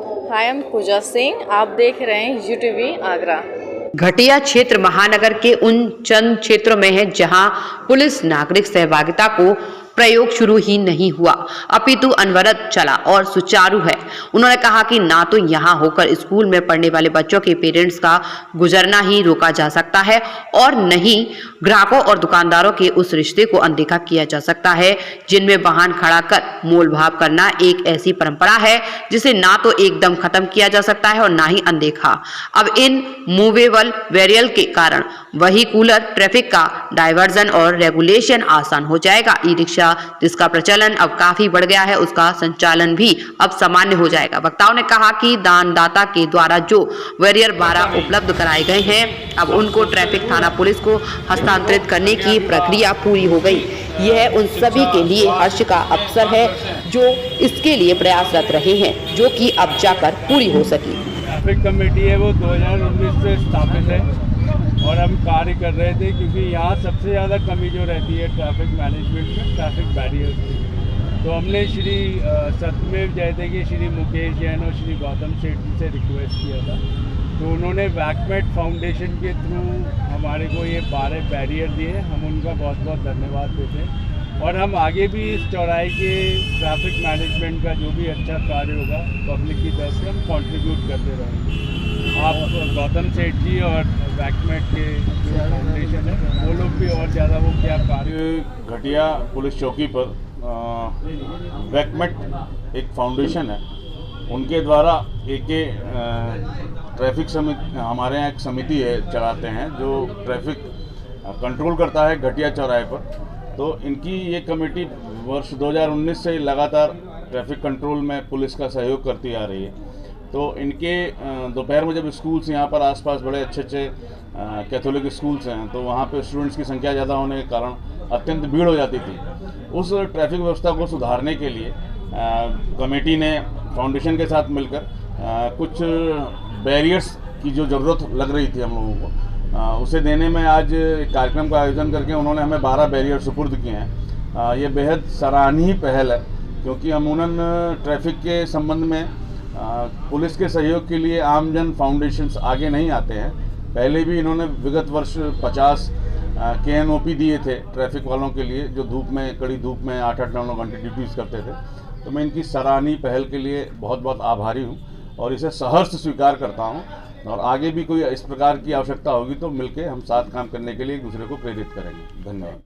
I am पूजा सिंह। आप देख रहे हैं यूटीवी आगरा। घटिया क्षेत्र महानगर के उन चंद क्षेत्रों में है जहां पुलिस नागरिक सहभागिता को प्रयोग शुरू ही नहीं हुआ, अपितु अनवरत चला और सुचारू है। उन्होंने कहा कि ना तो यहां होकर स्कूल में पढ़ने वाले बच्चों के पेरेंट्स का गुजरना ही रोका जा सकता है और न ही ग्राहकों और दुकानदारों के उस रिश्ते को अनदेखा किया जा सकता है जिनमें वाहन खड़ा कर मोल भाव करना एक ऐसी परंपरा है जिसे ना तो एकदम खत्म किया जा सकता है और ना ही अनदेखा। अब इन मूवेबल वेरियल के कारण वही कूलर ट्रैफिक का डायवर्जन और रेगुलेशन आसान हो जाएगा। ई रिक्शा जिसका प्रचलन अब काफी बढ़ गया है, उसका संचालन भी अब सामान्य हो जाएगा। वक्ताओं ने कहा कि दानदाता के द्वारा जो वैरियर 12 उपलब्ध कराए गए हैं, अब उनको ट्रैफिक थाना पुलिस को हस्तांतरित करने की प्रक्रिया पूरी हो गई। यह उन सभी के लिए हर्ष का अवसर है जो इसके लिए प्रयासरत रहे हैं, जो कि अब जाकर पूरी हो सकी। ट्रैफिक कमेटी है वो 2019 से स्थापित है और हम कार्य कर रहे थे क्योंकि यहाँ सबसे ज़्यादा कमी जो रहती है ट्रैफिक मैनेजमेंट में, ट्रैफिक बैरियर्स की। तो हमने श्री सत्यमेव जयते के श्री मुकेश जैन और श्री गौतम सेठ जी से रिक्वेस्ट किया था, तो उन्होंने वैकमेट फाउंडेशन के थ्रू हमारे को ये 12 बैरियर दिए। हम उनका बहुत बहुत धन्यवाद देते हैं और हम आगे भी इस चौराहे के ट्रैफिक मैनेजमेंट का जो भी अच्छा कार्य होगा पब्लिक की तरफ से हम कंट्रीब्यूट करते रहेंगे। आप गौतम सेठ जी और वैकमेट के जो फाउंडेशन है वो लोग भी और ज़्यादा वो क्या कार्य। घटिया पुलिस चौकी पर वैकमेट एक फाउंडेशन है, उनके द्वारा एक ट्रैफिक समिति, हमारे यहाँ एक समिति है चलाते हैं जो ट्रैफिक कंट्रोल करता है घटिया चौराहे पर। तो इनकी ये कमेटी वर्ष 2019 से लगातार ट्रैफिक कंट्रोल में पुलिस का सहयोग करती आ रही है। तो इनके दोपहर में जब स्कूल्स यहाँ पर आसपास बड़े अच्छे कैथोलिक स्कूल्स हैं तो वहाँ पे स्टूडेंट्स की संख्या ज़्यादा होने के कारण अत्यंत भीड़ हो जाती थी। उस ट्रैफिक व्यवस्था को सुधारने के लिए कमेटी ने फाउंडेशन के साथ मिलकर कुछ बैरियर्स की जो ज़रूरत लग रही थी हम लोगों को उसे देने में आज एक कार्यक्रम का आयोजन करके उन्होंने हमें 12 बैरियर सुपुर्द किए हैं। ये बेहद सराहनीय पहल है क्योंकि अमूमन ट्रैफिक के संबंध में पुलिस के सहयोग के लिए आमजन फाउंडेशंस आगे नहीं आते हैं। पहले भी इन्होंने विगत वर्ष 50 KNOP दिए थे ट्रैफिक वालों के लिए जो धूप में, कड़ी धूप में 8-9 घंटे ड्यूटीज़ करते थे। तो मैं इनकी सराहनीय पहल के लिए बहुत बहुत आभारी हूँ और इसे सहर्ष स्वीकार करता हूँ और आगे भी कोई इस प्रकार की आवश्यकता होगी तो मिलकर हम साथ काम करने के लिए एक दूसरे को प्रेरित करेंगे। धन्यवाद।